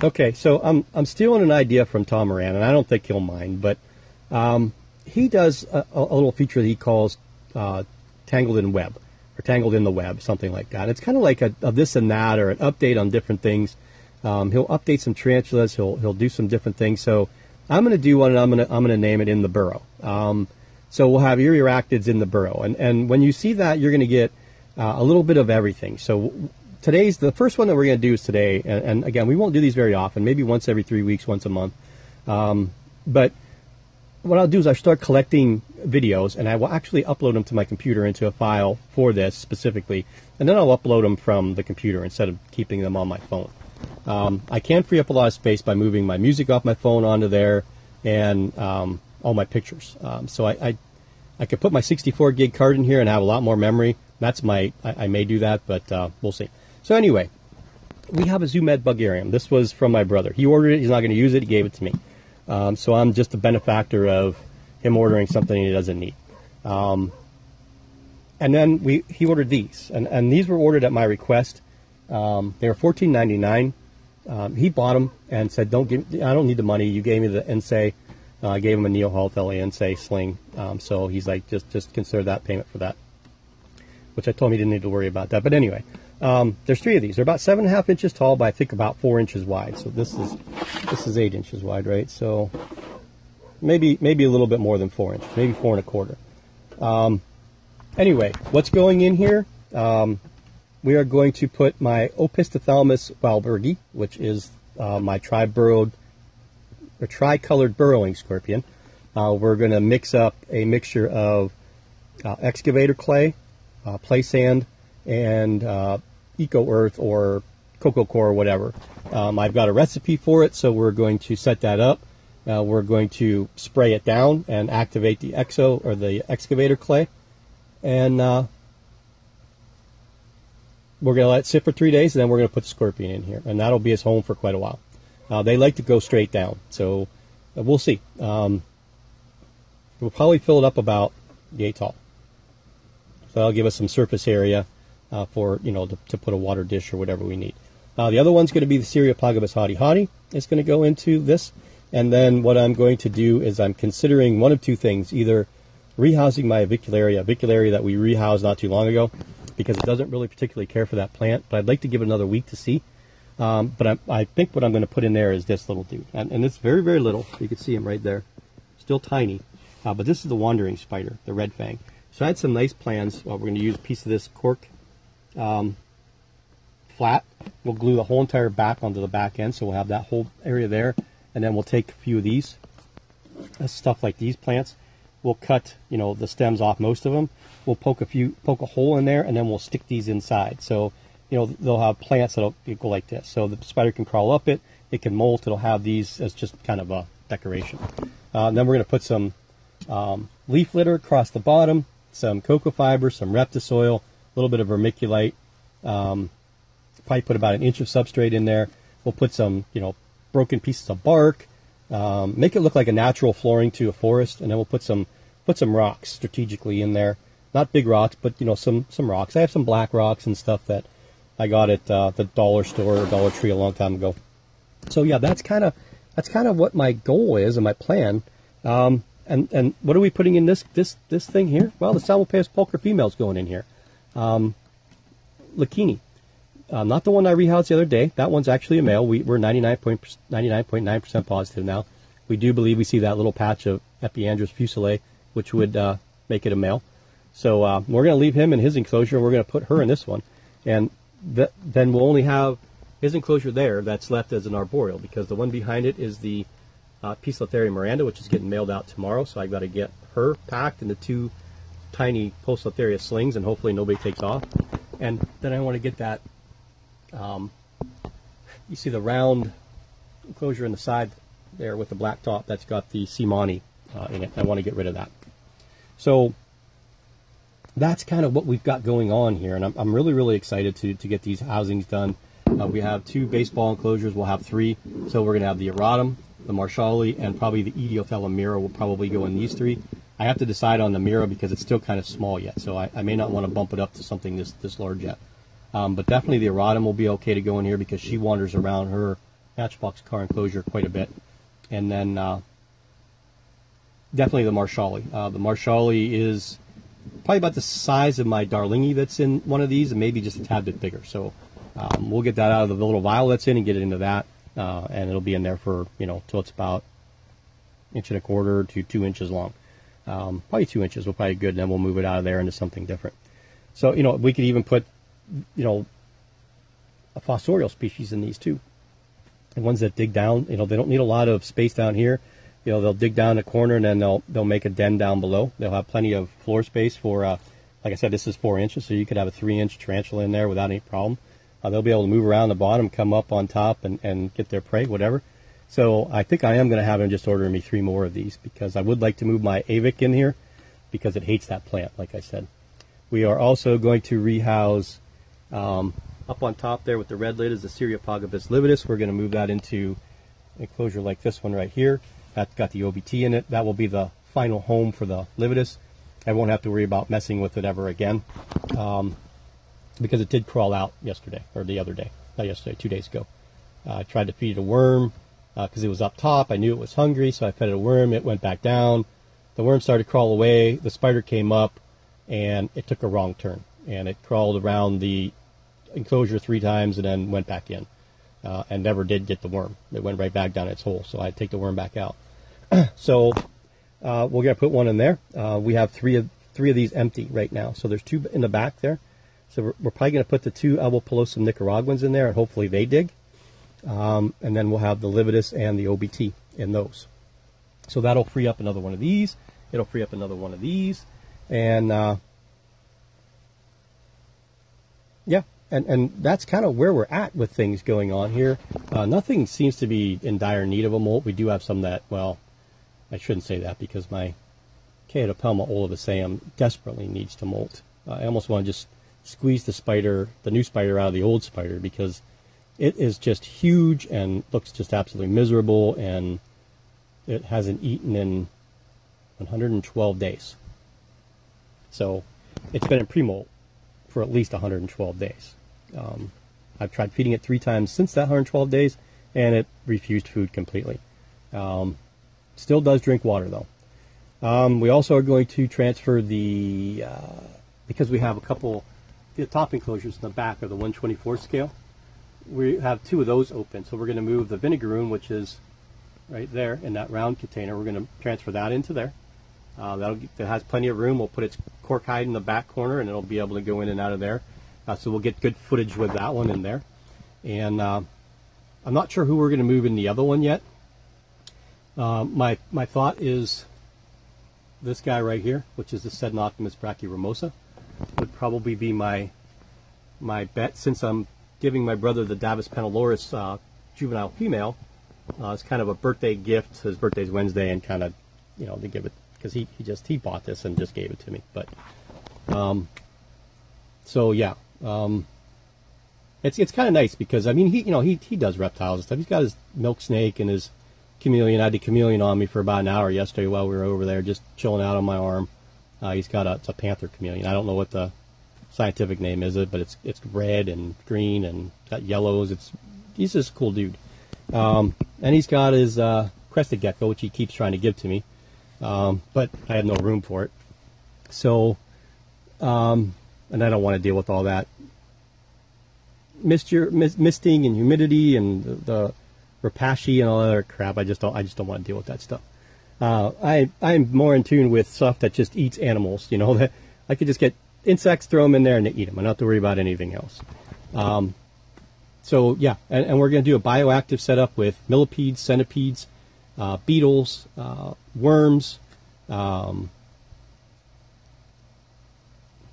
Okay, so I'm stealing an idea from Tom Moran, and I don't think he'll mind, but he does a little feature that he calls Tangled in Web, or Tangled in the Web, something like that. It's kind of like a this and that, or an update on different things. He'll update some tarantulas. He'll do some different things. So I'm going to do one, and I'm going to name it In the Burrow. So we'll have Erioractids in the Burrow, and when you see that, you're going to get a little bit of everything. So the first one that we're going to do is today, and again, we won't do these very often, maybe once every 3 weeks, once a month. But what I'll do is I'll start collecting videos, and I will actually upload them to my computer into a file for this specifically, and then I'll upload them from the computer instead of keeping them on my phone. I can free up a lot of space by moving my music off my phone onto there, and all my pictures. So I could put my 64 gig card in here and have a lot more memory. I may do that, but we'll see. So anyway, we have a ZooMed Bugarium. This was from my brother. He ordered it. He's not going to use it. He gave it to me. So I'm just a benefactor of him ordering something he doesn't need. And then he ordered these. And these were ordered at my request. They were $14.99. He bought them and said, I don't need the money. You gave me the Ensei. I gave him a Neohealth LA Ensei sling. So he's like, just consider that payment for that. Which I told him he didn't need to worry about that. But anyway. There's 3 of these. They're about 7.5 inches tall, but I think about 4 inches wide. So this is 8 inches wide, right? So maybe a little bit more than 4 inches, maybe 4 1/4. Anyway, what's going in here? We are going to put my Opisthothalamus walbergi, which is my tricolored burrowing scorpion. We're going to mix up a mixture of excavator clay, play sand, and Eco Earth or Cocoa Core or whatever. I've got a recipe for it, so we're going to set that up. We're going to spray it down and activate the the excavator clay, and we're going to let it sit for 3 days, and then we're going to put the scorpion in here, and that'll be his home for quite a while. They like to go straight down, so we'll see. We'll probably fill it up about yay tall, so that'll give us some surface area for, to put a water dish or whatever we need. The other one's going to be the Cereoplagibus haughty. It's going to go into this. And then what I'm going to do is I'm considering one of 2 things. Either rehousing my avicularia that we rehoused not too long ago, because it doesn't really particularly care for that plant. But I'd like to give it another week to see. But I think what I'm going to put in there is this little dude. And it's very, very little. You can see him right there. Still tiny. But this is the wandering spider, the red fang. So I had some nice plans. We're going to use a piece of this cork flat. We'll glue the whole entire back onto the back end, so we'll have that whole area there, and then we'll take a few of these stuff like these plants. We'll cut the stems off, most of them. We'll poke a hole in there, and then we'll stick these inside. So they'll have plants that'll go like this, so the spider can crawl up it. It can molt. It'll have these as just kind of a decoration. Then we're going to put some leaf litter across the bottom, some cocoa fiber, some reptisoil, a little bit of vermiculite, probably put about 1 inch of substrate in there. We'll put some, broken pieces of bark, make it look like a natural flooring to a forest, and then we'll put some rocks strategically in there. Not big rocks, but some rocks. I have some black rocks and stuff that I got at the dollar store or Dollar Tree a long time ago. So yeah, that's kind of what my goal is and my plan. And what are we putting in this thing here? Well, the Salmopaeus pulcher female's going in here. Lakini. Not the one I rehoused the other day. That one's actually a male. We're 99.9% positive now. We do believe we see that little patch of Epiandrus fusiliae, which would make it a male. So we're going to leave him in his enclosure, and we're going to put her in this one. And then we'll only have his enclosure there that's left as an arboreal, because the one behind it is the Poecilotheria miranda, which is getting mailed out tomorrow. So I've got to get her packed into 2 tiny Poecilotheria slings, and hopefully nobody takes off. And then I want to get that, you see the round enclosure in the side there with the black top that's got the Simani in it. I want to get rid of that. So that's kind of what we've got going on here, and I'm really, really excited to get these housings done. We have 2 baseball enclosures. We'll have 3. So we're going to have the Eratum, the Marshalli, and probably the Ediothelum mira will probably go in these 3. I have to decide on the mira because it's still kind of small yet, so I may not want to bump it up to something this large yet. But definitely the Eratum will be okay to go in here because she wanders around her Matchbox car enclosure quite a bit. And then definitely the Marshalli. The Marshalli is probably about the size of my Darlingi that's in one of these, and maybe just a tad bit bigger. So we'll get that out of the little vial that's in and get it into that, and it'll be in there for, till it's about 1.25 to 2 inches long. Probably 2 inches will probably be good, and then we'll move it out of there into something different. So, we could even put, a fossorial species in these too. The ones that dig down, they don't need a lot of space down here. They'll dig down a corner and then they'll make a den down below. They'll have plenty of floor space for, like I said, this is 4 inches, so you could have a 3-inch tarantula in there without any problem. They'll be able to move around the bottom, come up on top, and get their prey, whatever. So I think I am going to have him just order me 3 more of these, because I would like to move my avic in here because it hates that plant, like I said. We are also going to rehouse up on top there with the red lid is the Cereopagabus lividus. We're going to move that into an enclosure like this one right here. That's got the OBT in it. That will be the final home for the lividus. I won't have to worry about messing with it ever again, because it did crawl out yesterday, or the other day, not yesterday, 2 days ago. I tried to feed it a worm because it was up top. I knew it was hungry, so I fed it a worm. It went back down. The worm started to crawl away. The spider came up, and it took a wrong turn, and it crawled around the enclosure 3 times and then went back in, and never did get the worm. It went right back down its hole, so I had to take the worm back out. So we're going to put one in there. We have three of these empty right now, so there's 2 in the back there. So we're probably going to put the 2 Albopilosum nicaraguans in there, and hopefully they dig. And then we'll have the lividus and the OBT in those. So that'll free up another one of these. It'll free up another one of these. And yeah, and that's kind of where we're at with things going on here. Nothing seems to be in dire need of a molt. We do have some that, well, I shouldn't say that, because my Chaetopelma olivaceum desperately needs to molt. I almost want to just squeeze the new spider out of the old spider, because it is just huge and looks just absolutely miserable, and it hasn't eaten in 112 days. So it's been in pre-molt for at least 112 days. I've tried feeding it 3 times since that 112 days, and it refused food completely. Still does drink water, though. We also are going to transfer the, because we have a couple, the top enclosures in the back of the 124 scale. We have 2 of those open, so we're going to move the vinegaroon, which is right there in that round container. We're going to transfer that into there. That has plenty of room. We'll put its cork hide in the back corner, and it'll be able to go in and out of there. So we'll get good footage with that one in there. And I'm not sure who we're going to move in the other one yet. My thought is this guy right here, which is the Sednoptimus brachyramosa, would probably be my bet, since I'm giving my brother the Davus penaloris juvenile female. It's kind of a birthday gift. His birthday's Wednesday, and kind of, to give it, because he bought this and just gave it to me. But so yeah, it's kind of nice, because I mean, he does reptiles and stuff. He's got his milk snake and his chameleon. I had the chameleon on me for about an hour yesterday while we were over there, just chilling out on my arm. He's got it's a panther chameleon. I don't know what the scientific name is, but it's red and green and got yellows. He's just a cool dude. And he's got his crested gecko, which he keeps trying to give to me, but I have no room for it. So, and I don't want to deal with all that misting and humidity and the rapashi and all that other crap. I just don't want to deal with that stuff. I'm more in tune with stuff that just eats animals. That I could just get insects, throw them in there, and they eat them. I don't have to worry about anything else. So yeah, and we're going to do a bioactive setup with millipedes, centipedes, beetles, worms,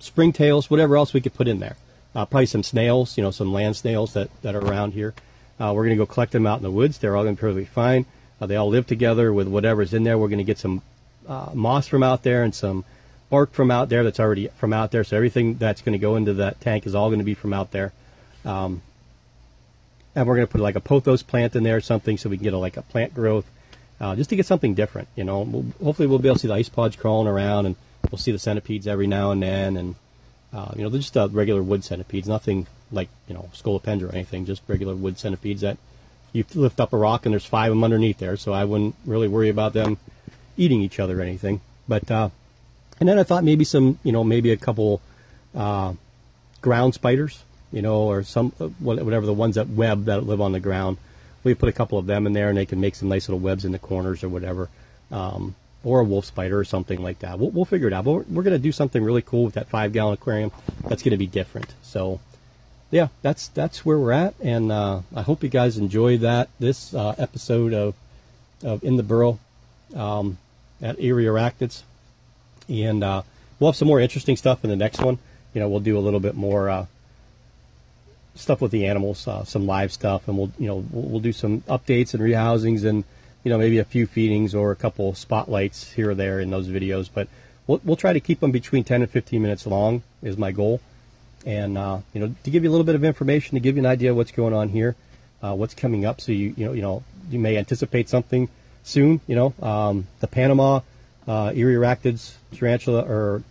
springtails, whatever else we could put in there. Probably some snails, some land snails that are around here. We're going to go collect them out in the woods. They're all going to be perfectly fine. They all live together with whatever's in there. We're going to get some moss from out there and some bark from out there that's already from out there. So everything that's going to go into that tank is all going to be from out there. And we're going to put like a pothos plant in there or something, so we can get a plant growth, just to get something different. Hopefully we'll be able to see the ice pods crawling around, and we'll see the centipedes every now and then. And they're just regular wood centipedes, nothing like Scolopendra or anything, just regular wood centipedes that you lift up a rock and there's 5 of them underneath there, so I wouldn't really worry about them eating each other or anything. But and then I thought maybe some, maybe a couple ground spiders, or some whatever, the ones that web, that live on the ground. We put a couple of them in there, and they can make some nice little webs in the corners or whatever, or a wolf spider or something like that. We'll figure it out. But we're going to do something really cool with that 5-gallon aquarium. That's going to be different. So yeah, that's where we're at, and I hope you guys enjoyed this episode of In the Burrow at Erie Arachnids, and we'll have some more interesting stuff in the next one. We'll do a little bit more stuff with the animals, some live stuff, and we'll do some updates and rehousings, and maybe a few feedings or a couple spotlights here or there in those videos. But we'll try to keep them between 10 and 15 minutes long is my goal. And to give you a little bit of information, to give you an idea of what's going on here, what's coming up, so you may anticipate something soon. The Panama Erie Arachnids tarantula, or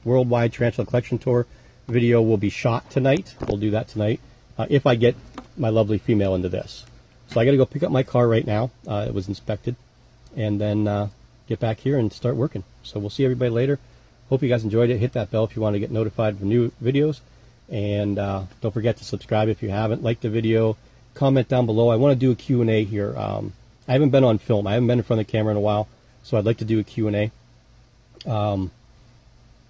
worldwide tarantula collection tour video will be shot tonight. We'll do that tonight if I get my lovely female into this. So I got to go pick up my car right now. It was inspected, and then get back here and start working. So we'll see everybody later. Hope you guys enjoyed it. Hit that bell if you want to get notified of new videos. And don't forget to subscribe if you haven't. Like the video. Comment down below. I want to do a Q&A here. I haven't been on film. I haven't been in front of the camera in a while. So I'd like to do a Q&A.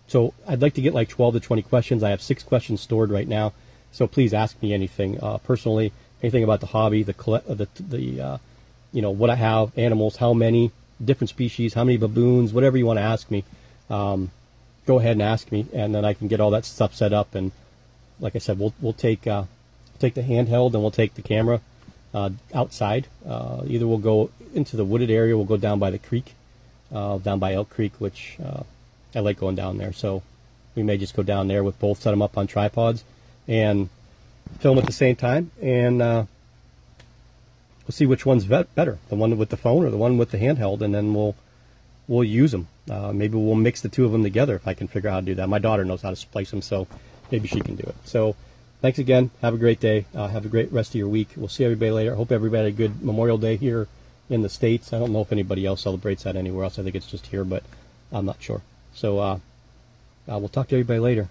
So I'd like to get like 12 to 20 questions. I have 6 questions stored right now. So please ask me anything personally. Anything about the hobby, what I have, animals, how many, different species, how many baboons, whatever you want to ask me. Go ahead and ask me, and then I can get all that stuff set up. And like I said, we'll take the handheld, and we'll take the camera outside. Either we'll go into the wooded area, we'll go down by the creek, down by Elk Creek, which I like going down there. So we may just go down there with both, set them up on tripods, and film at the same time, and we'll see which one's better, the one with the phone or the one with the handheld, and then we'll use them. Maybe we'll mix the two of them together if I can figure out how to do that. My daughter knows how to splice them, so maybe she can do it. So thanks again. Have a great day. Have a great rest of your week. We'll see everybody later. Hope everybody had a good Memorial Day here in the States. I don't know if anybody else celebrates that anywhere else. I think it's just here, but I'm not sure. So we'll talk to everybody later.